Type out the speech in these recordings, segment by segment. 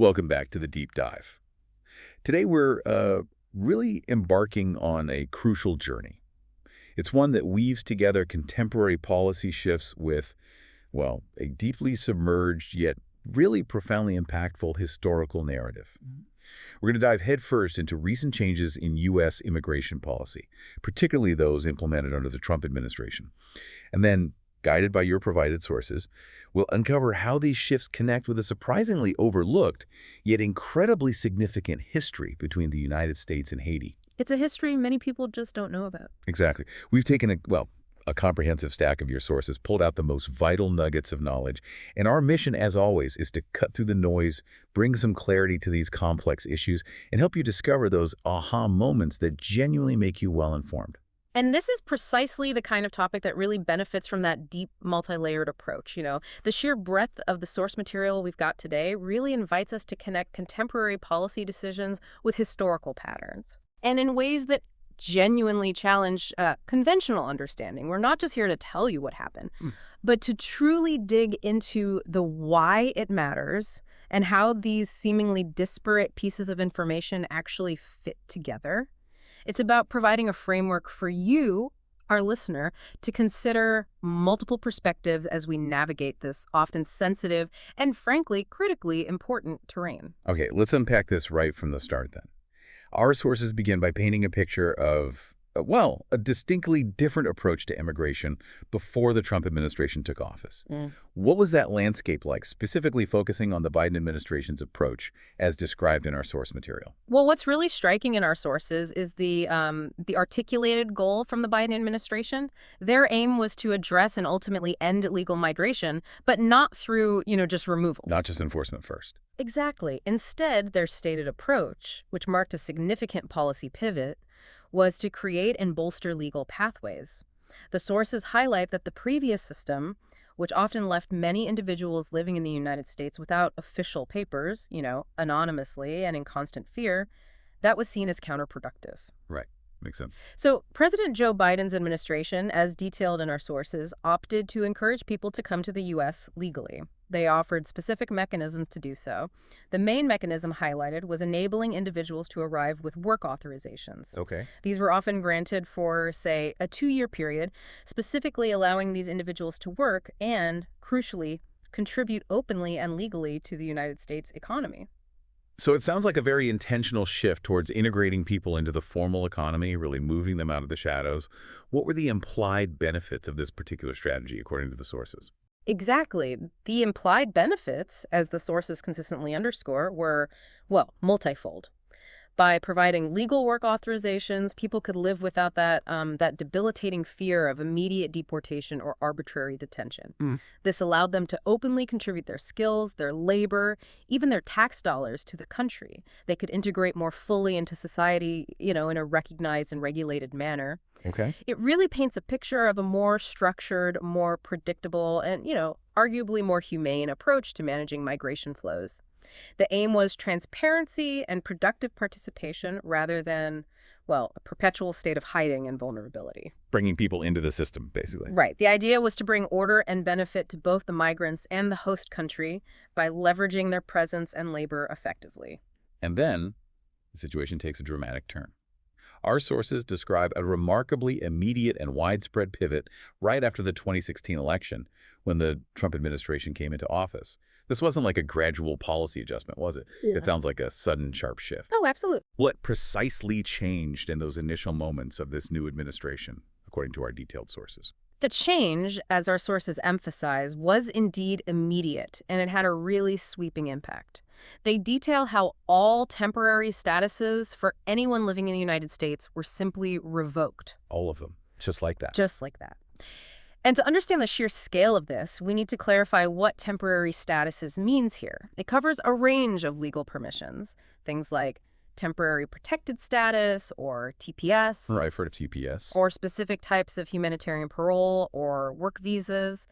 Welcome back to the deep dive. Today we're really embarking on a crucial journey. It's one that weaves together contemporary policy shifts with, well, a deeply submerged yet really profoundly impactful historical narrative. We're going to dive headfirst into recent changes in U.S. immigration policy, particularly those implemented under the Trump administration. And then, guided by your provided sources, we'll uncover how these shifts connect with a surprisingly overlooked, yet incredibly significant history between the United States and Haiti. It's a history many people just don't know about. Exactly. We've taken a comprehensive stack of your sources, pulled out the most vital nuggets of knowledge, and our mission, as always, is to cut through the noise, bring some clarity to these complex issues, and help you discover those aha moments that genuinely make you well-informed. And this is precisely the kind of topic that really benefits from that deep, multi-layered approach. The sheer breadth of the source material we've got today really invites us to connect contemporary policy decisions with historical patterns, and in ways that genuinely challenge conventional understanding. We're not just here to tell you what happened, but to truly dig into the why it matters and how these seemingly disparate pieces of information actually fit together. It's about providing a framework for you, our listener, to consider multiple perspectives as we navigate this often sensitive and, frankly, critically important terrain. Okay, let's unpack this right from the start then. Our sources begin by painting a picture of, a distinctly different approach to immigration before the Trump administration took office. What was that landscape like, specifically focusing on the Biden administration's approach as described in our source material? Well, what's really striking in our sources is the articulated goal from the Biden administration. Their aim was to address and ultimately end illegal migration, but not through, just removal. Not just enforcement first. Exactly. Instead, their stated approach, which marked a significant policy pivot, was to create and bolster legal pathways. The sources highlight that the previous system, which often left many individuals living in the United States without official papers, anonymously and in constant fear, that was seen as counterproductive. Right. Makes sense. So President Joe Biden's administration, as detailed in our sources, opted to encourage people to come to the U.S. legally. They offered specific mechanisms to do so. The main mechanism highlighted was enabling individuals to arrive with work authorizations. Okay. These were often granted for, say, a 2-year period, specifically allowing these individuals to work and, crucially, contribute openly and legally to the United States economy. So it sounds like a very intentional shift towards integrating people into the formal economy, really moving them out of the shadows. What were the implied benefits of this particular strategy, according to the sources? Exactly. The implied benefits, as the sources consistently underscore, were, multifold. By providing legal work authorizations, people could live without that debilitating fear of immediate deportation or arbitrary detention. This allowed them to openly contribute their skills, their labor, even their tax dollars to the country. They could integrate more fully into society, in a recognized and regulated manner. Okay. It really paints a picture of a more structured, more predictable, and, arguably more humane approach to managing migration flows. The aim was transparency and productive participation rather than, a perpetual state of hiding and vulnerability. Bringing people into the system, basically. Right. The idea was to bring order and benefit to both the migrants and the host country by leveraging their presence and labor effectively. And then the situation takes a dramatic turn. Our sources describe a remarkably immediate and widespread pivot right after the 2016 election when the Trump administration came into office. This wasn't like a gradual policy adjustment, was it? Yeah. It sounds like a sudden, sharp shift. Oh, absolutely. What precisely changed in those initial moments of this new administration, according to our detailed sources? The change, as our sources emphasize, was indeed immediate, and it had a really sweeping impact. They detail how all temporary statuses for anyone living in the United States were simply revoked. All of them, just like that. Just like that. And to understand the sheer scale of this, we need to clarify what temporary statuses means here. It covers a range of legal permissions, things like temporary protected status or TPS. Right, I've heard of TPS. Or specific types of humanitarian parole or work visas.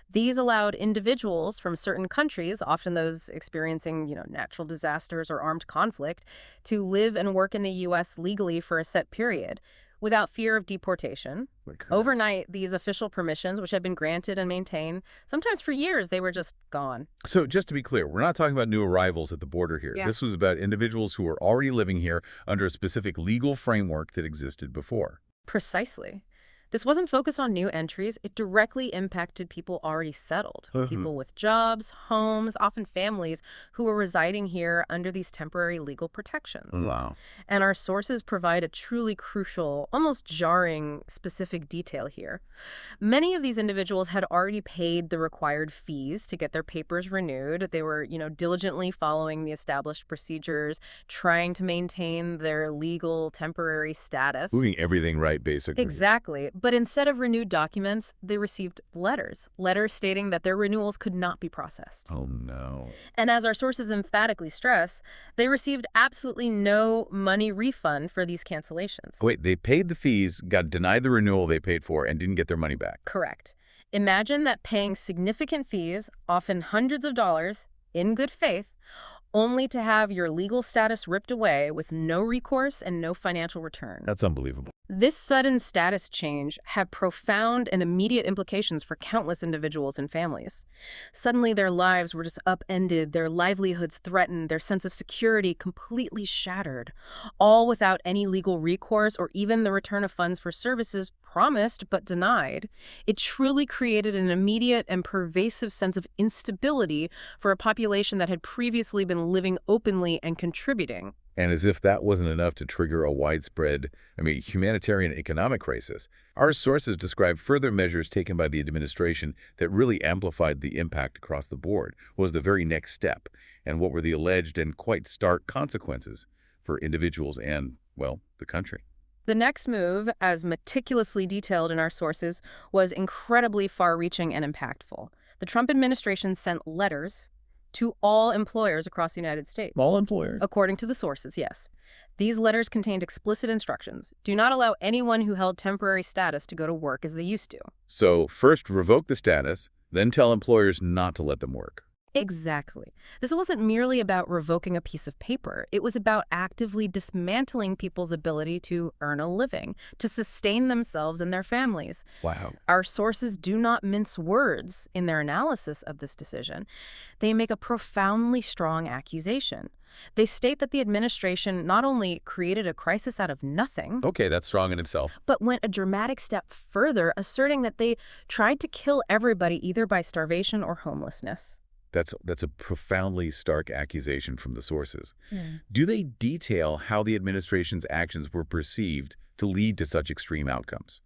These allowed individuals from certain countries, often those experiencing, natural disasters or armed conflict, to live and work in the U.S. legally for a set period, without fear of deportation. Like, Overnight, these official permissions, which had been granted and maintained, sometimes for years, they were just gone. So just to be clear, we're not talking about new arrivals at the border here. Yeah. This was about individuals who were already living here under a specific legal framework that existed before. Precisely. This wasn't focused on new entries. It directly impacted people already settled, people with jobs, homes, often families who were residing here under these temporary legal protections. Wow. And our sources provide a truly crucial, almost jarring, specific detail here. Many of these individuals had already paid the required fees to get their papers renewed. They were, diligently following the established procedures, trying to maintain their legal temporary status. Moving everything right, basically. Exactly. But instead of renewed documents, they received letters stating that their renewals could not be processed. Oh, no. And as our sources emphatically stress, they received absolutely no money refund for these cancellations. Wait, they paid the fees, got denied the renewal they paid for, and didn't get their money back. Correct. Imagine that paying significant fees, often hundreds of dollars, in good faith, only to have your legal status ripped away with no recourse and no financial return. That's unbelievable. This sudden status change had profound and immediate implications for countless individuals and families. Suddenly, their lives were just upended, their livelihoods threatened, their sense of security completely shattered, all without any legal recourse or even the return of funds for services promised but denied. It truly created an immediate and pervasive sense of instability for a population that had previously been living openly and contributing. And as if that wasn't enough to trigger a widespread, humanitarian economic crisis, our sources describe further measures taken by the administration that really amplified the impact across the board. What was the very next step, and what were the alleged and quite stark consequences for individuals and, well, the country? The next move, as meticulously detailed in our sources, was incredibly far-reaching and impactful. The Trump administration sent letters to all employers across the United States. All employers? According to the sources, yes. These letters contained explicit instructions. Do not allow anyone who held temporary status to go to work as they used to. So first revoke the status, then tell employers not to let them work. Exactly. This wasn't merely about revoking a piece of paper. It was about actively dismantling people's ability to earn a living, to sustain themselves and their families. Wow. Our sources do not mince words in their analysis of this decision. They make a profoundly strong accusation. They state that the administration not only created a crisis out of nothing, Okay, that's strong in itself. but went a dramatic step further, asserting that they tried to kill everybody either by starvation or homelessness. That's a profoundly stark accusation from the sources. Do they detail how the administration's actions were perceived to lead to such extreme outcomes?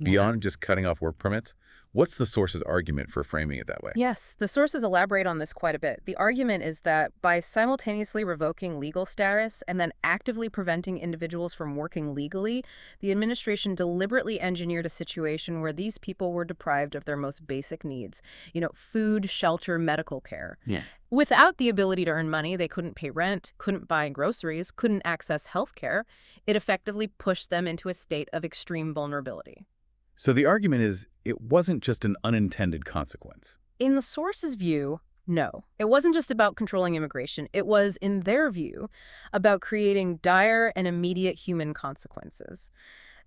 Beyond just cutting off work permits, what's the source's argument for framing it that way? Yes, the sources elaborate on this quite a bit. The argument is that by simultaneously revoking legal status and then actively preventing individuals from working legally, the administration deliberately engineered a situation where these people were deprived of their most basic needs. Food, shelter, medical care. Yeah. Without the ability to earn money, they couldn't pay rent, couldn't buy groceries, couldn't access health care. It effectively pushed them into a state of extreme vulnerability. So the argument is it wasn't just an unintended consequence. In the source's view, no. It wasn't just about controlling immigration. It was, in their view, about creating dire and immediate human consequences.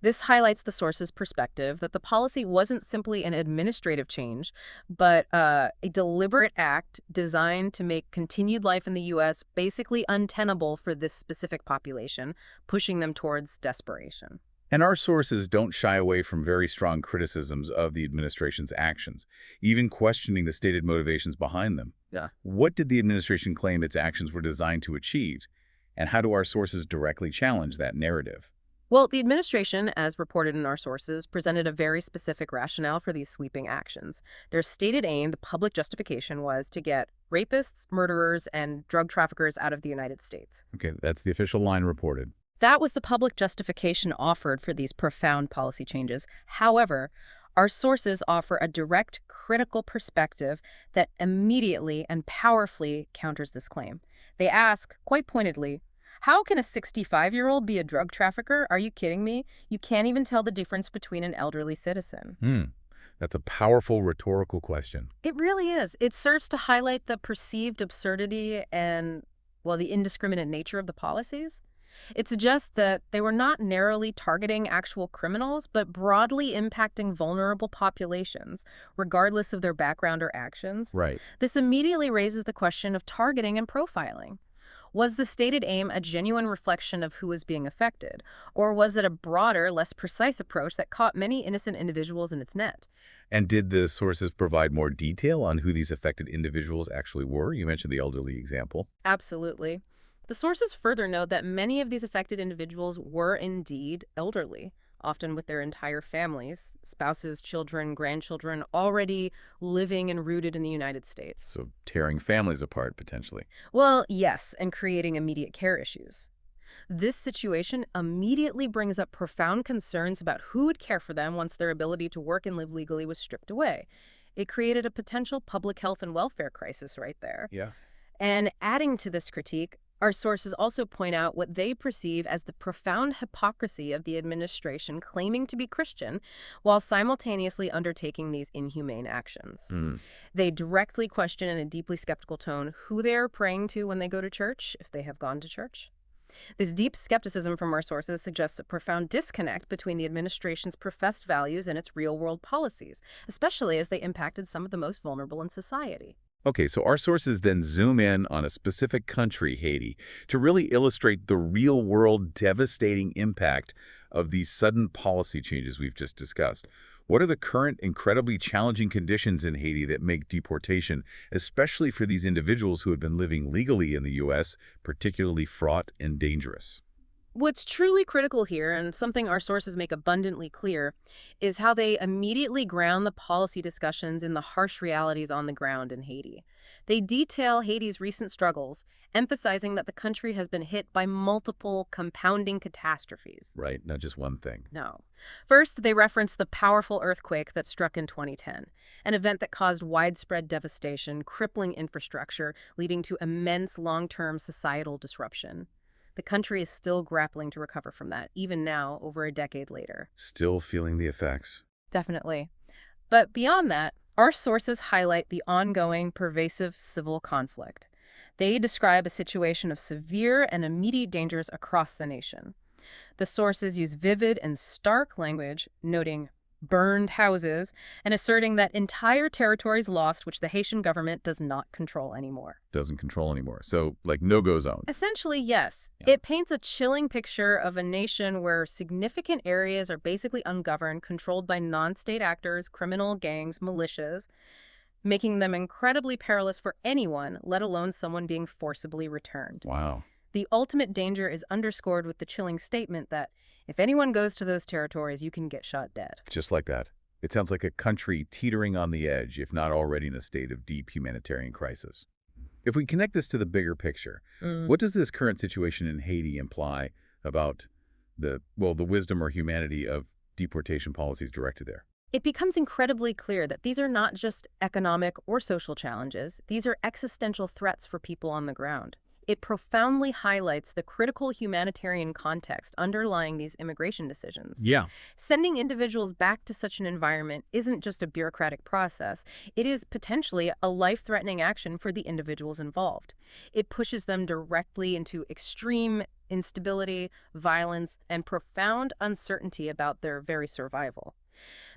This highlights the source's perspective that the policy wasn't simply an administrative change, but a deliberate act designed to make continued life in the U.S. basically untenable for this specific population, pushing them towards desperation. And our sources don't shy away from very strong criticisms of the administration's actions, even questioning the stated motivations behind them. Yeah. What did the administration claim its actions were designed to achieve? And how do our sources directly challenge that narrative? Well, the administration, as reported in our sources, presented a very specific rationale for these sweeping actions. Their stated aim, the public justification, was to get rapists, murderers, and drug traffickers out of the United States. Okay, that's the official line reported. That was the public justification offered for these profound policy changes. However, our sources offer a direct, critical perspective that immediately and powerfully counters this claim. They ask, quite pointedly, how can a 65-year-old be a drug trafficker? Are you kidding me? You can't even tell the difference between an elderly citizen. That's a powerful rhetorical question. It really is. It serves to highlight the perceived absurdity and, well, the indiscriminate nature of the policies. It suggests that they were not narrowly targeting actual criminals, but broadly impacting vulnerable populations, regardless of their background or actions. Right. This immediately raises the question of targeting and profiling. Was the stated aim a genuine reflection of who was being affected, or was it a broader, less precise approach that caught many innocent individuals in its net? And did the sources provide more detail on who these affected individuals actually were? You mentioned the elderly example. Absolutely. The sources further note that many of these affected individuals were indeed elderly, often with their entire families, spouses, children, grandchildren, already living and rooted in the United States. So tearing families apart, potentially. Well, yes, and creating immediate care issues. This situation immediately brings up profound concerns about who would care for them once their ability to work and live legally was stripped away. It created a potential public health and welfare crisis right there. Yeah. And adding to this critique, our sources also point out what they perceive as the profound hypocrisy of the administration claiming to be Christian while simultaneously undertaking these inhumane actions. They directly question in a deeply skeptical tone who they are praying to when they go to church, if they have gone to church. This deep skepticism from our sources suggests a profound disconnect between the administration's professed values and its real-world policies, especially as they impacted some of the most vulnerable in society. Okay, so our sources then zoom in on a specific country, Haiti, to really illustrate the real-world devastating impact of these sudden policy changes we've just discussed. What are the current incredibly challenging conditions in Haiti that make deportation, especially for these individuals who had been living legally in the U.S., particularly fraught and dangerous? What's truly critical here, and something our sources make abundantly clear, is how they immediately ground the policy discussions in the harsh realities on the ground in Haiti. They detail Haiti's recent struggles, emphasizing that the country has been hit by multiple compounding catastrophes. Right, not just one thing. No. First, they reference the powerful earthquake that struck in 2010, an event that caused widespread devastation, crippling infrastructure, leading to immense long-term societal disruption. The country is still grappling to recover from that, even now, over a decade later. Still feeling the effects. Definitely. But beyond that, our sources highlight the ongoing, pervasive civil conflict. They describe a situation of severe and immediate dangers across the nation. The sources use vivid and stark language, noting burned houses, and asserting that entire territories lost which the Haitian government does not control anymore. Doesn't control anymore. So, like, no-go zone. Essentially, yes. Yeah. It paints a chilling picture of a nation where significant areas are basically ungoverned, controlled by non-state actors, criminal gangs, militias, making them incredibly perilous for anyone, let alone someone being forcibly returned. Wow. The ultimate danger is underscored with the chilling statement that if anyone goes to those territories, you can get shot dead. Just like that. It sounds like a country teetering on the edge, if not already in a state of deep humanitarian crisis. If we connect this to the bigger picture, what does this current situation in Haiti imply about the wisdom or humanity of deportation policies directed there? It becomes incredibly clear that these are not just economic or social challenges. These are existential threats for people on the ground. It profoundly highlights the critical humanitarian context underlying these immigration decisions. Yeah. Sending individuals back to such an environment isn't just a bureaucratic process. It is potentially a life-threatening action for the individuals involved. It pushes them directly into extreme instability, violence, and profound uncertainty about their very survival.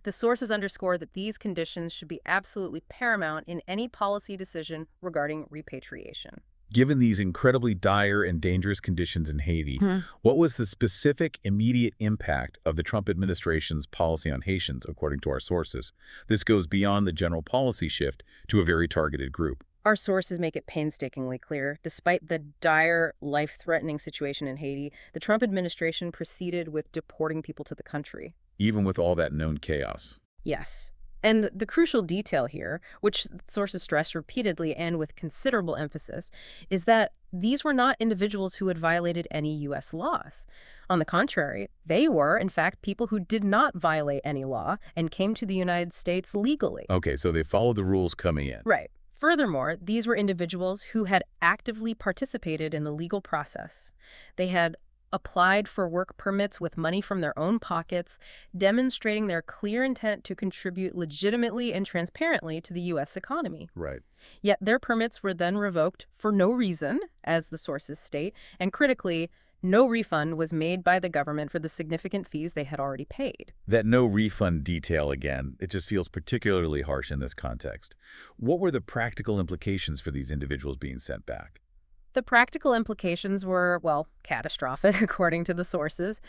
The sources underscore that these conditions should be absolutely paramount in any policy decision regarding repatriation. Given these incredibly dire and dangerous conditions in Haiti, what was the specific immediate impact of the Trump administration's policy on Haitians, according to our sources? This goes beyond the general policy shift to a very targeted group. Our sources make it painstakingly clear, despite the dire, life-threatening situation in Haiti, the Trump administration proceeded with deporting people to the country. Even with all that known chaos. Yes. And the crucial detail here, which sources stress repeatedly and with considerable emphasis, is that these were not individuals who had violated any U.S. laws. On the contrary, they were, in fact, people who did not violate any law and came to the United States legally. Okay, so they followed the rules coming in. Right. Furthermore, these were individuals who had actively participated in the legal process. They had applied for work permits with money from their own pockets, demonstrating their clear intent to contribute legitimately and transparently to the U.S. economy. Right. Yet their permits were then revoked for no reason, as the sources state, and critically, No refund was made by the government for the significant fees they had already paid. That no refund detail again, it just feels particularly harsh in this context. What were the practical implications for these individuals being sent back? The practical implications were, well, catastrophic, according to the sources.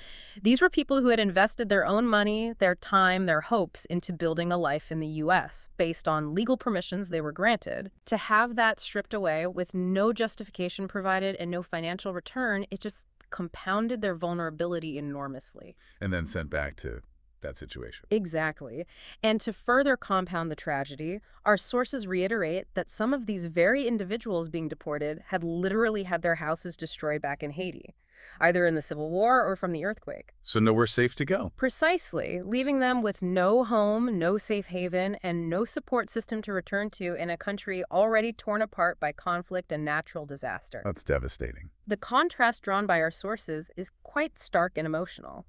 These were people who had invested their own money, their time, their hopes into building a life in the U.S. based on legal permissions they were granted. To have that stripped away with no justification provided and no financial return, it just compounded their vulnerability enormously. And then sent back to that situation. Exactly. And to further compound the tragedy, our sources reiterate that some of these very individuals being deported had literally had their houses destroyed back in Haiti, either in the Civil War or from the earthquake. So nowhere safe to go. Precisely, leaving them with no home, no safe haven, and no support system to return to in a country already torn apart by conflict and natural disaster. That's devastating. The contrast drawn by our sources is quite stark and emotional.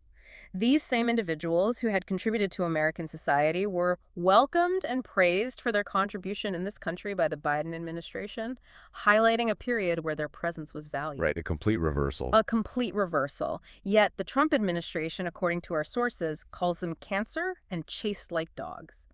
These same individuals who had contributed to American society were welcomed and praised for their contribution in this country by the Biden administration, highlighting a period where their presence was valued. Right, a complete reversal. A complete reversal. Yet the Trump administration, according to our sources, calls them cancer and chased like dogs.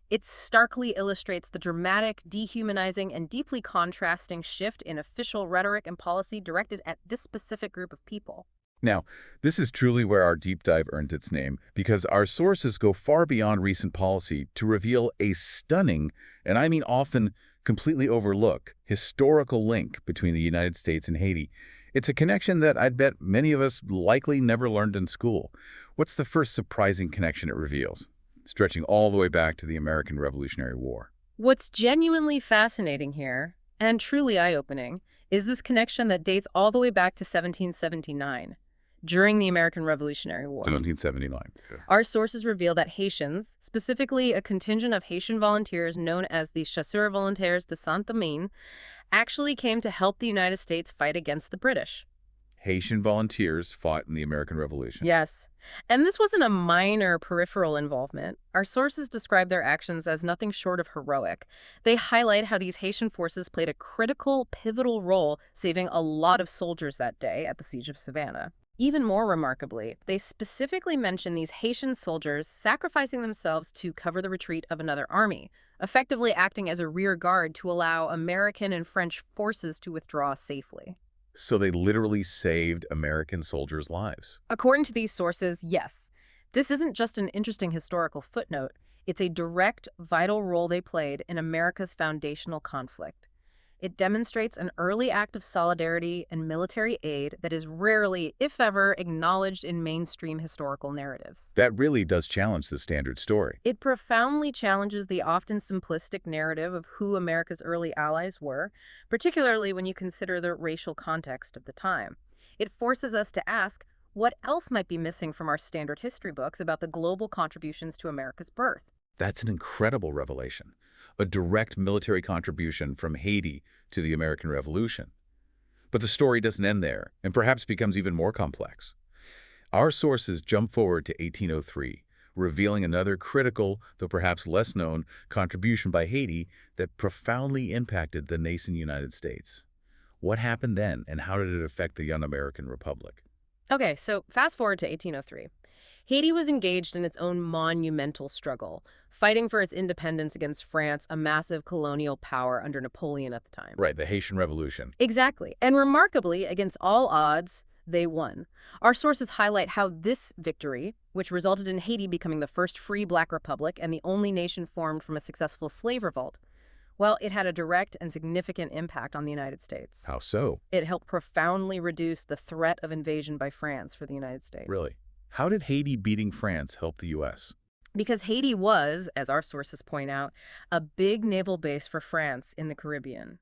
It starkly illustrates the dramatic, dehumanizing, and deeply contrasting shift in official rhetoric and policy directed at this specific group of people. Now, this is truly where our deep dive earned its name, because our sources go far beyond recent policy to reveal a stunning, and I mean often completely overlooked, historical link between the United States and Haiti. It's a connection that I'd bet many of us likely never learned in school. What's the first surprising connection it reveals, stretching all the way back to the American Revolutionary War? What's genuinely fascinating here, and truly eye-opening, is this connection that dates all the way back to 1779. During the American Revolutionary War. 1779. Yeah. Our sources reveal that Haitians, specifically a contingent of Haitian volunteers known as the Chasseurs Volontaires de Saint-Domingue, actually came to help the United States fight against the British. Haitian volunteers fought in the American Revolution. Yes. And this wasn't a minor peripheral involvement. Our sources describe their actions as nothing short of heroic. They highlight how these Haitian forces played a critical, pivotal role saving a lot of soldiers that day at the Siege of Savannah. Even more remarkably, they specifically mention these Haitian soldiers sacrificing themselves to cover the retreat of another army, effectively acting as a rear guard to allow American and French forces to withdraw safely. So they literally saved American soldiers' lives. According to these sources, yes. This isn't just an interesting historical footnote. It's a direct, vital role they played in America's foundational conflict. It demonstrates an early act of solidarity and military aid that is rarely, if ever, acknowledged in mainstream historical narratives. That really does challenge the standard story. It profoundly challenges the often simplistic narrative of who America's early allies were, particularly when you consider the racial context of the time. It forces us to ask, what else might be missing from our standard history books about the global contributions to America's birth? That's an incredible revelation. A direct military contribution from Haiti to the American Revolution. But the story doesn't end there, and perhaps becomes even more complex. Our sources jump forward to 1803, revealing another critical, though perhaps less known, contribution by Haiti that profoundly impacted the nascent United States. What happened then, and how did it affect the young American Republic? Okay, so fast forward to 1803. Haiti was engaged in its own monumental struggle, fighting for its independence against France, a massive colonial power under Napoleon at the time. Right, the Haitian Revolution. Exactly. And remarkably, against all odds, they won. Our sources highlight how this victory, which resulted in Haiti becoming the first free black republic and the only nation formed from a successful slave revolt, well, it had a direct and significant impact on the United States. How so? It helped profoundly reduce the threat of invasion by France for the United States. Really? How did Haiti beating France help the U.S.? Because Haiti was, as our sources point out, a big naval base for France in the Caribbean.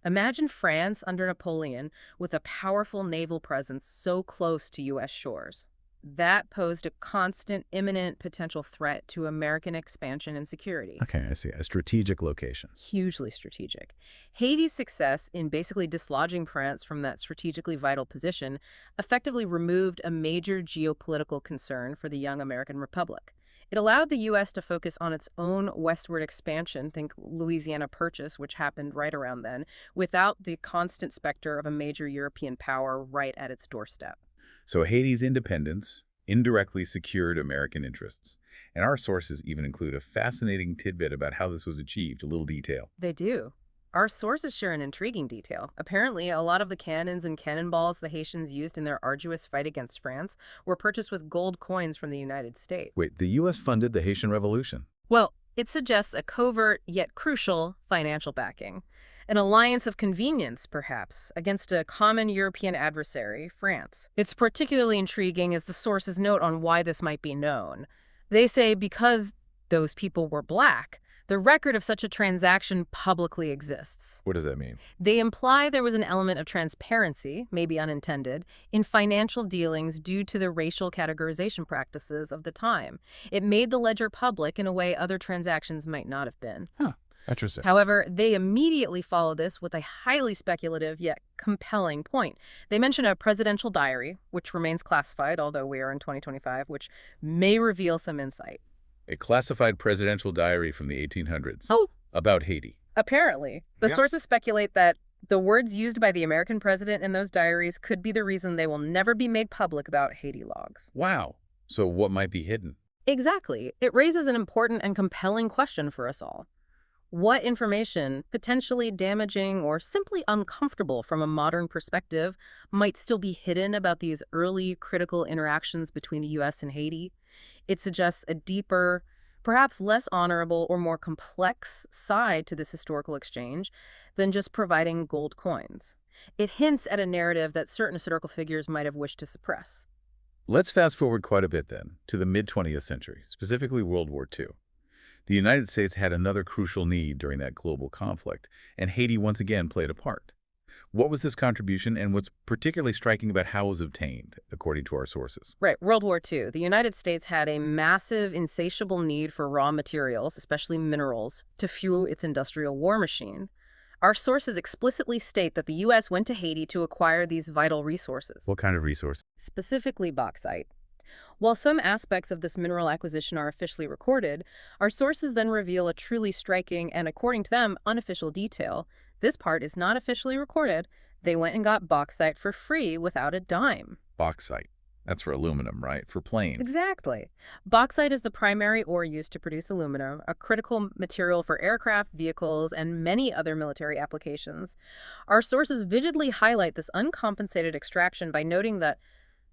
Imagine France under Napoleon with a powerful naval presence so close to U.S. shores. That posed a constant, imminent potential threat to American expansion and security. Okay, I see. A strategic location. Hugely strategic. Haiti's success in basically dislodging France from that strategically vital position effectively removed a major geopolitical concern for the young American Republic. It allowed the U.S. to focus on its own westward expansion, think Louisiana Purchase, which happened right around then, without the constant specter of a major European power right at its doorstep. So Haiti's independence indirectly secured American interests. And our sources even include a fascinating tidbit about how this was achieved, a little detail. They do. Our sources share an intriguing detail. Apparently, a lot of the cannons and cannonballs the Haitians used in their arduous fight against France were purchased with gold coins from the United States. Wait, the U.S. funded the Haitian Revolution? Well, it suggests a covert yet crucial financial backing. An alliance of convenience, perhaps, against a common European adversary, France. It's particularly intriguing as the sources note on why this might be known. They say because those people were black, the record of such a transaction publicly exists. What does that mean? They imply there was an element of transparency, maybe unintended, in financial dealings due to the racial categorization practices of the time. It made the ledger public in a way other transactions might not have been. Huh. Interesting. However, they immediately follow this with a highly speculative yet compelling point. They mention a presidential diary, which remains classified, although we are in 2025, which may reveal some insight. A classified presidential diary from the 1800s. Oh. About Haiti. Apparently. The Yeah. sources speculate that the words used by the American president in those diaries could be the reason they will never be made public about Haiti logs. Wow. So what might be hidden? Exactly. It raises an important and compelling question for us all. What information, potentially damaging or simply uncomfortable from a modern perspective, might still be hidden about these early critical interactions between the U.S. and Haiti? It suggests a deeper, perhaps less honorable or more complex side to this historical exchange than just providing gold coins. It hints at a narrative that certain historical figures might have wished to suppress. Let's fast forward quite a bit then, to the mid-20th century, specifically World War II. The United States had another crucial need during that global conflict, and Haiti once again played a part. What was this contribution, and what's particularly striking about how it was obtained, according to our sources? Right, World War II. The United States had a massive, insatiable need for raw materials, especially minerals, to fuel its industrial war machine. Our sources explicitly state that the U.S. went to Haiti to acquire these vital resources. What kind of resource? Specifically bauxite. While some aspects of this mineral acquisition are officially recorded, our sources then reveal a truly striking and, according to them, unofficial detail. This part is not officially recorded. They went and got bauxite for free without a dime. Bauxite. That's for aluminum, right? For planes. Exactly. Bauxite is the primary ore used to produce aluminum, a critical material for aircraft, vehicles, and many other military applications. Our sources vividly highlight this uncompensated extraction by noting that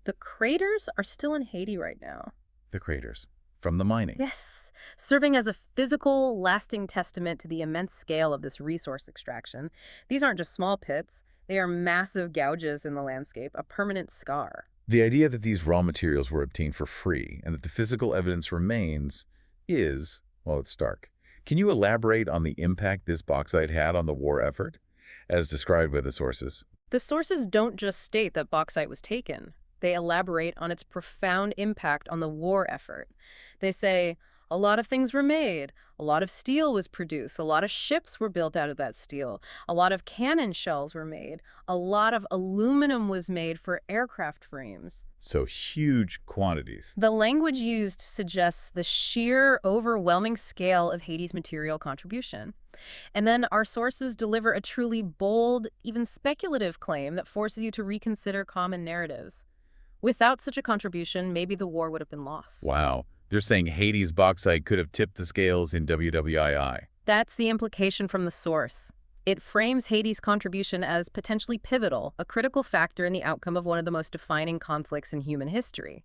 the craters are still in Haiti right now. The craters. From the mining. Yes, serving as a physical, lasting testament to the immense scale of this resource extraction. These aren't just small pits. They are massive gouges in the landscape, a permanent scar. The idea that these raw materials were obtained for free and that the physical evidence remains is, well, it's stark. Can you elaborate on the impact this bauxite had on the war effort, as described by the sources? The sources don't just state that bauxite was taken. They elaborate on its profound impact on the war effort. They say, a lot of things were made, a lot of steel was produced, a lot of ships were built out of that steel, a lot of cannon shells were made, a lot of aluminum was made for aircraft frames. So huge quantities. The language used suggests the sheer, overwhelming scale of Haiti's material contribution. And then our sources deliver a truly bold, even speculative claim that forces you to reconsider common narratives. Without such a contribution, maybe the war would have been lost. Wow. They're saying Haiti's bauxite could have tipped the scales in WWII. That's the implication from the source. It frames Haiti's contribution as potentially pivotal, a critical factor in the outcome of one of the most defining conflicts in human history.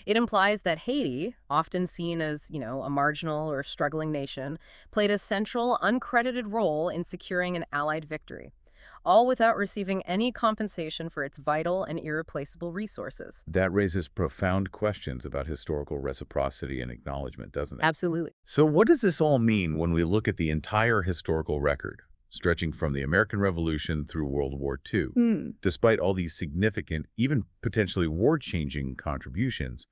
It implies that Haiti, often seen as, a marginal or struggling nation, played a central, uncredited role in securing an Allied victory, all without receiving any compensation for its vital and irreplaceable resources. That raises profound questions about historical reciprocity and acknowledgement, doesn't it? Absolutely. So what does this all mean when we look at the entire historical record, stretching from the American Revolution through World War II? Despite all these significant, even potentially war-changing contributions,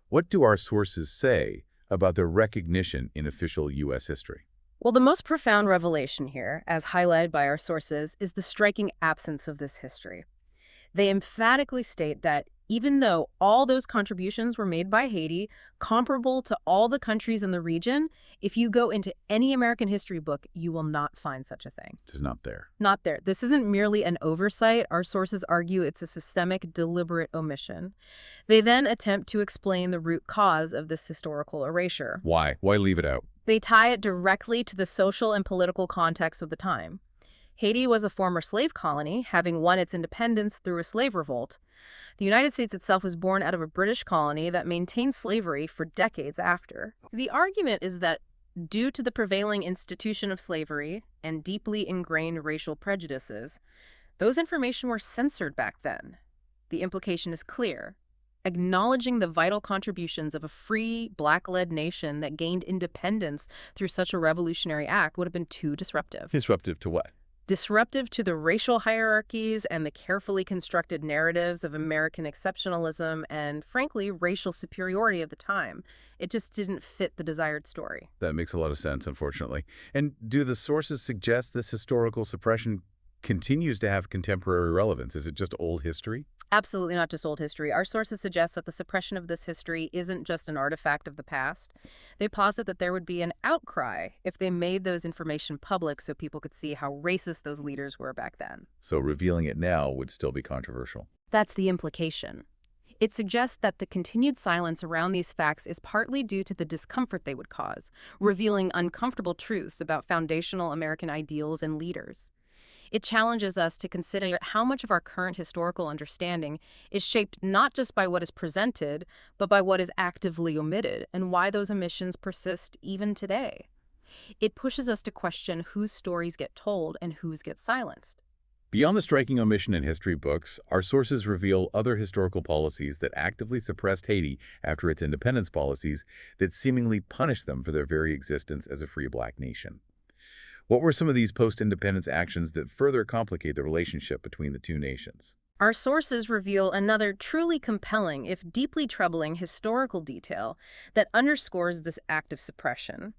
what do our sources say about their recognition in official U.S. history? Well, the most profound revelation here, as highlighted by our sources, is the striking absence of this history. They emphatically state that even though all those contributions were made by Haiti, comparable to all the countries in the region, if you go into any American history book, you will not find such a thing. Just not there. Not there. This isn't merely an oversight. Our sources argue it's a systemic, deliberate omission. They then attempt to explain the root cause of this historical erasure. Why? Why leave it out? They tie it directly to the social and political context of the time. Haiti was a former slave colony, having won its independence through a slave revolt. The United States itself was born out of a British colony that maintained slavery for decades after. The argument is that due to the prevailing institution of slavery and deeply ingrained racial prejudices, those information were censored back then. The implication is clear. Acknowledging the vital contributions of a free, Black-led nation that gained independence through such a revolutionary act would have been too disruptive. Disruptive to what? Disruptive to the racial hierarchies and the carefully constructed narratives of American exceptionalism and, frankly, racial superiority of the time. It just didn't fit the desired story. That makes a lot of sense, unfortunately. And do the sources suggest this historical suppression continues to have contemporary relevance? Is it just old history? Absolutely not just old history. Our sources suggest that the suppression of this history isn't just an artifact of the past. They posit that there would be an outcry if they made those information public so people could see how racist those leaders were back then. So revealing it now would still be controversial. That's the implication. It suggests that the continued silence around these facts is partly due to the discomfort they would cause, revealing uncomfortable truths about foundational American ideals and leaders. It challenges us to consider how much of our current historical understanding is shaped not just by what is presented, but by what is actively omitted, and why those omissions persist even today. It pushes us to question whose stories get told and whose get silenced. Beyond the striking omission in history books, our sources reveal other historical policies that actively suppressed Haiti after its independence policies that seemingly punished them for their very existence as a free Black nation. What were some of these post-independence actions that further complicate the relationship between the two nations? Our sources reveal another truly compelling, if deeply troubling, historical detail that underscores this act of suppression.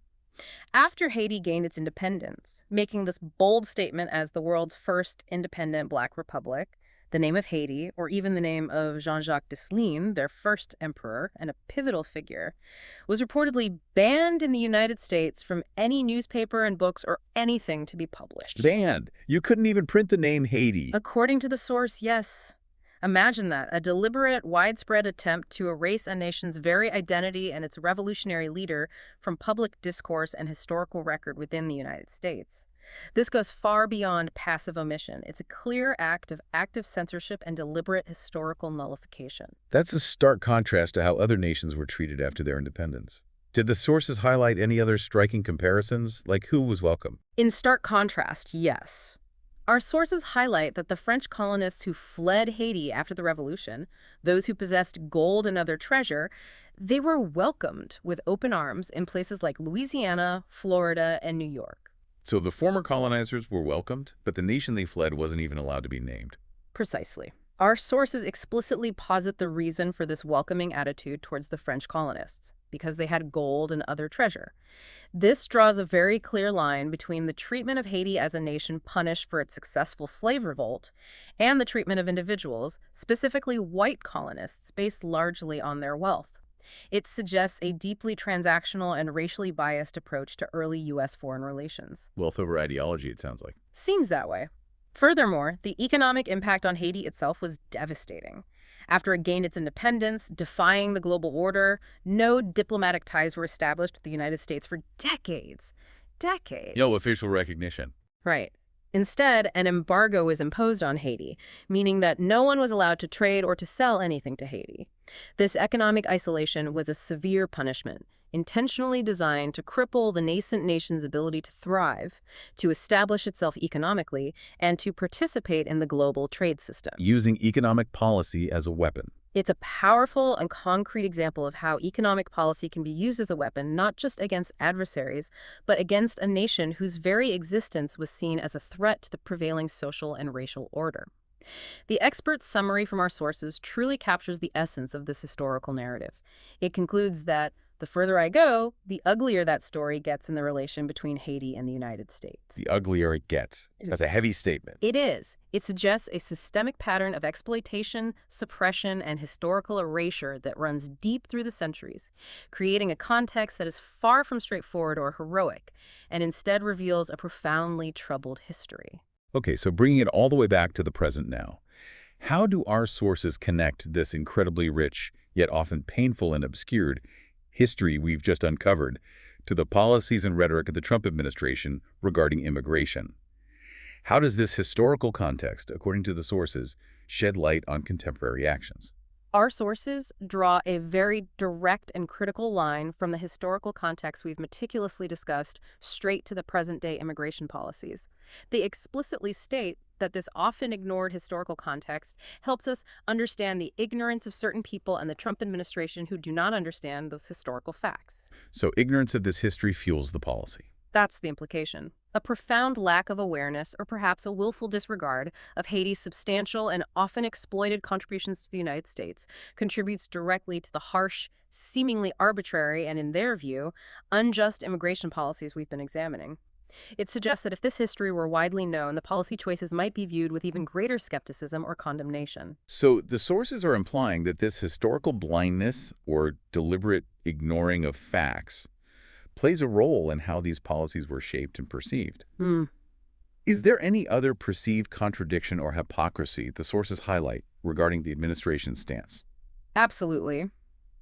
After Haiti gained its independence, making this bold statement as the world's first independent Black republic, the name of Haiti, or even the name of Jean-Jacques Dessalines, their first emperor and a pivotal figure, was reportedly banned in the United States from any newspaper and books or anything to be published. Banned! You couldn't even print the name Haiti. According to the source, yes. Imagine that, a deliberate, widespread attempt to erase a nation's very identity and its revolutionary leader from public discourse and historical record within the United States. This goes far beyond passive omission. It's a clear act of active censorship and deliberate historical nullification. That's a stark contrast to how other nations were treated after their independence. Did the sources highlight any other striking comparisons, like who was welcome? In stark contrast, yes. Our sources highlight that the French colonists who fled Haiti after the revolution, those who possessed gold and other treasure, they were welcomed with open arms in places like Louisiana, Florida, and New York. So the former colonizers were welcomed, but the nation they fled wasn't even allowed to be named. Precisely. Our sources explicitly posit the reason for this welcoming attitude towards the French colonists, because they had gold and other treasure. This draws a very clear line between the treatment of Haiti as a nation punished for its successful slave revolt and the treatment of individuals, specifically white colonists, based largely on their wealth. It suggests a deeply transactional and racially biased approach to early U.S. foreign relations. Wealth over ideology, it sounds like. Seems that way. Furthermore, the economic impact on Haiti itself was devastating. After it gained its independence, defying the global order, no diplomatic ties were established with the United States for decades. Decades. No official recognition. Right. Instead, an embargo was imposed on Haiti, meaning that no one was allowed to trade or to sell anything to Haiti. This economic isolation was a severe punishment, intentionally designed to cripple the nascent nation's ability to thrive, to establish itself economically, and to participate in the global trade system. Using economic policy as a weapon. It's a powerful and concrete example of how economic policy can be used as a weapon, not just against adversaries, but against a nation whose very existence was seen as a threat to the prevailing social and racial order. The expert summary from our sources truly captures the essence of this historical narrative. It concludes that The further I go, the uglier that story gets in the relation between Haiti and the United States. The uglier it gets. That's a heavy statement. It is. It suggests a systemic pattern of exploitation, suppression, and historical erasure that runs deep through the centuries, creating a context that is far from straightforward or heroic, and instead reveals a profoundly troubled history. Okay, so bringing it all the way back to the present now. How do our sources connect this incredibly rich, yet often painful and obscured, history we've just uncovered to the policies and rhetoric of the Trump administration regarding immigration? How does this historical context, according to the sources, shed light on contemporary actions? Our sources draw a very direct and critical line from the historical context we've meticulously discussed straight to the present-day immigration policies. They explicitly state that this often ignored historical context helps us understand the ignorance of certain people and the Trump administration who do not understand those historical facts. So ignorance of this history fuels the policy. That's the implication. A profound lack of awareness, or perhaps a willful disregard, of Haiti's substantial and often exploited contributions to the United States contributes directly to the harsh, seemingly arbitrary, and in their view, unjust immigration policies we've been examining. It suggests that if this history were widely known, the policy choices might be viewed with even greater skepticism or condemnation. So the sources are implying that this historical blindness or deliberate ignoring of facts plays a role in how these policies were shaped and perceived. Is there any other perceived contradiction or hypocrisy the sources highlight regarding the administration's stance? Absolutely.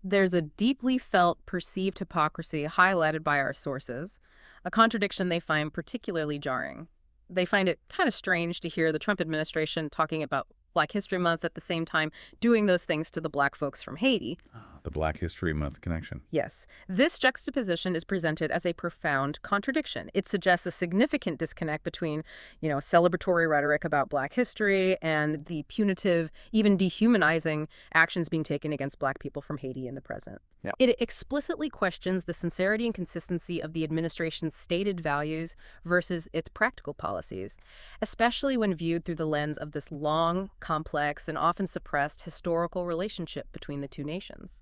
There's a deeply felt perceived hypocrisy highlighted by our sources, a contradiction they find particularly jarring. They find it kind of strange to hear the Trump administration talking about Black History Month at the same time doing those things to the Black folks from Haiti. The Black History Month connection. Yes, this juxtaposition is presented as a profound contradiction. It suggests a significant disconnect between, celebratory rhetoric about Black history and the punitive, even dehumanizing actions being taken against Black people from Haiti in the present. Yeah. It explicitly questions the sincerity and consistency of the administration's stated values versus its practical policies, especially when viewed through the lens of this long, complex, and often suppressed historical relationship between the two nations.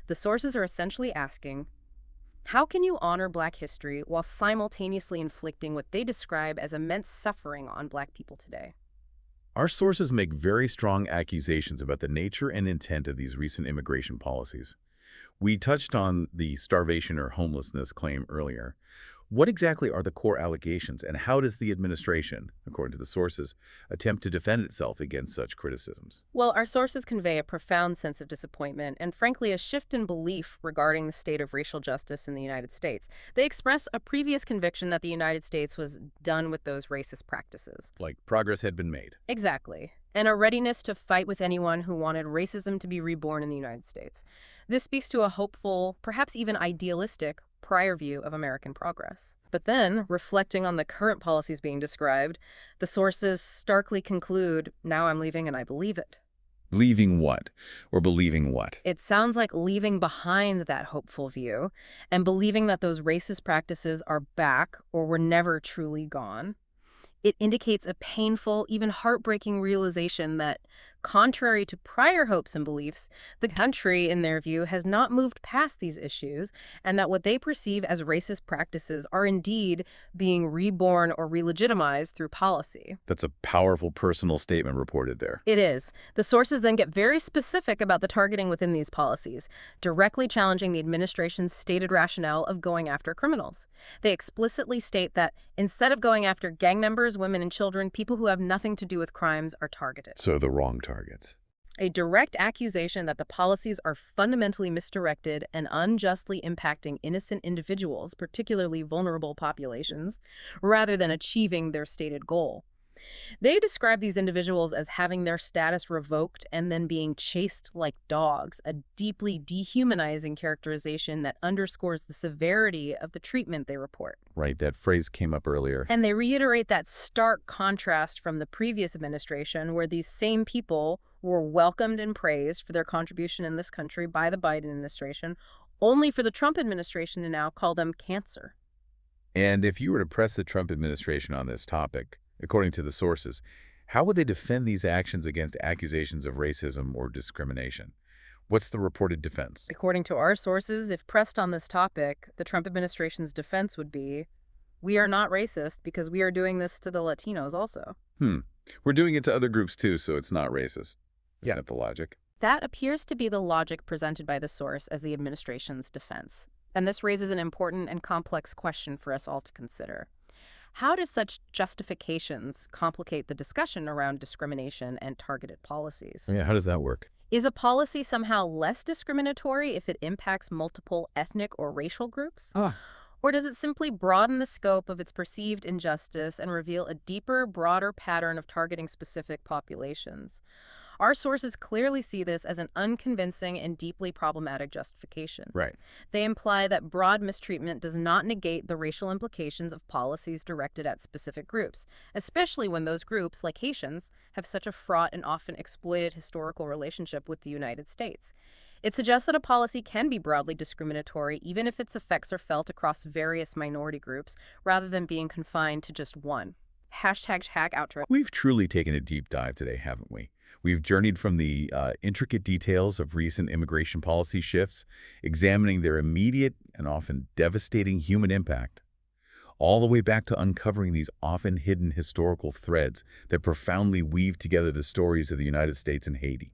The sources are essentially asking, how can you honor Black history while simultaneously inflicting what they describe as immense suffering on Black people today? Our sources make very strong accusations about the nature and intent of these recent immigration policies. We touched on the starvation or homelessness claim earlier. What exactly are the core allegations, and how does the administration, according to the sources, attempt to defend itself against such criticisms? Well, our sources convey a profound sense of disappointment and, frankly, a shift in belief regarding the state of racial justice in the United States. They express a previous conviction that the United States was done with those racist practices. Like progress had been made. Exactly. And a readiness to fight with anyone who wanted racism to be reborn in the United States. This speaks to a hopeful, perhaps even idealistic, prior view of American progress. But then, reflecting on the current policies being described, the sources starkly conclude, now I'm leaving and I believe it. Leaving what? Or believing what? It sounds like leaving behind that hopeful view and believing that those racist practices are back or were never truly gone. It indicates a painful, even heartbreaking realization that, contrary to prior hopes and beliefs, the country, in their view, has not moved past these issues, and that what they perceive as racist practices are indeed being reborn or re-legitimized through policy. That's a powerful personal statement reported there. It is. The sources then get very specific about the targeting within these policies, directly challenging the administration's stated rationale of going after criminals. They explicitly state that instead of going after gang members, women and children, people who have nothing to do with crimes are targeted. So the wrong targets. A direct accusation that the policies are fundamentally misdirected and unjustly impacting innocent individuals, particularly vulnerable populations, rather than achieving their stated goal. They describe these individuals as having their status revoked and then being chased like dogs, a deeply dehumanizing characterization that underscores the severity of the treatment they report. Right, that phrase came up earlier. And they reiterate that stark contrast from the previous administration, where these same people were welcomed and praised for their contribution in this country by the Biden administration, only for the Trump administration to now call them cancer. And if you were to press the Trump administration on this topic, according to the sources, how would they defend these actions against accusations of racism or discrimination? What's the reported defense? According to our sources, if pressed on this topic, the Trump administration's defense would be, we are not racist because we are doing this to the Latinos also. We're doing it to other groups too, so it's not racist. Isn't that the logic? That appears to be the logic presented by the source as the administration's defense. And this raises an important and complex question for us all to consider. How do such justifications complicate the discussion around discrimination and targeted policies? Yeah, how does that work? Is a policy somehow less discriminatory if it impacts multiple ethnic or racial groups? Or does it simply broaden the scope of its perceived injustice and reveal a deeper, broader pattern of targeting specific populations? Our sources clearly see this as an unconvincing and deeply problematic justification. Right. They imply that broad mistreatment does not negate the racial implications of policies directed at specific groups, especially when those groups, like Haitians, have such a fraught and often exploited historical relationship with the United States. It suggests that a policy can be broadly discriminatory even if its effects are felt across various minority groups rather than being confined to just one. #outro. We've truly taken a deep dive today, haven't we? We've journeyed from the intricate details of recent immigration policy shifts, examining their immediate and often devastating human impact, all the way back to uncovering these often hidden historical threads that profoundly weave together the stories of the United States and Haiti.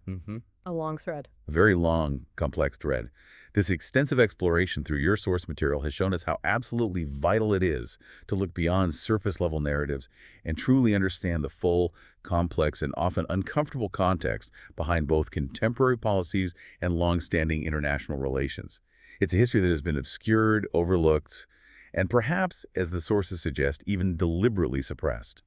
A long thread. A very long, complex thread. This extensive exploration through your source material has shown us how absolutely vital it is to look beyond surface-level narratives and truly understand the full, complex, and often uncomfortable context behind both contemporary policies and long-standing international relations. It's a history that has been obscured, overlooked, and perhaps, as the sources suggest, even deliberately suppressed.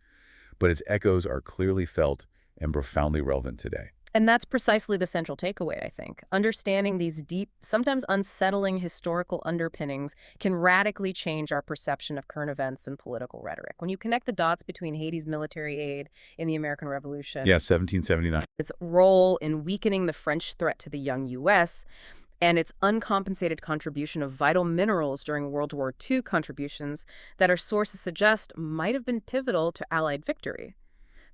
But its echoes are clearly felt and profoundly relevant today. And that's precisely the central takeaway, I think. Understanding these deep, sometimes unsettling historical underpinnings can radically change our perception of current events and political rhetoric. When you connect the dots between Haiti's military aid in the American Revolution, 1779. its role in weakening the French threat to the young U.S., and its uncompensated contribution of vital minerals during World War II, contributions that our sources suggest might have been pivotal to Allied victory.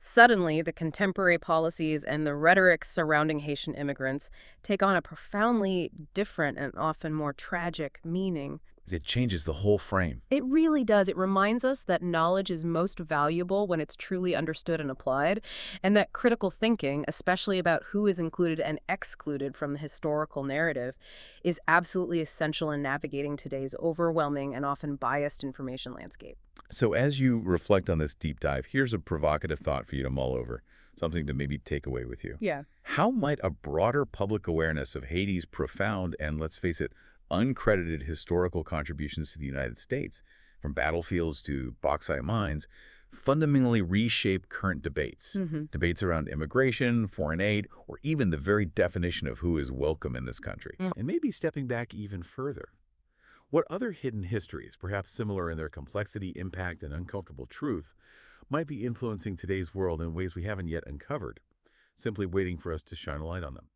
Suddenly, the contemporary policies and the rhetoric surrounding Haitian immigrants take on a profoundly different and often more tragic meaning. It changes the whole frame. It really does. It reminds us that knowledge is most valuable when it's truly understood and applied, and that critical thinking, especially about who is included and excluded from the historical narrative, is absolutely essential in navigating today's overwhelming and often biased information landscape. So as you reflect on this deep dive, here's a provocative thought for you to mull over, something to maybe take away with you. Yeah. How might a broader public awareness of Haiti's profound and, let's face it, uncredited historical contributions to the United States, from battlefields to bauxite mines, fundamentally reshape current debates? Debates around immigration, foreign aid, or even the very definition of who is welcome in this country. And maybe stepping back even further. What other hidden histories, perhaps similar in their complexity, impact, and uncomfortable truth, might be influencing today's world in ways we haven't yet uncovered, simply waiting for us to shine a light on them?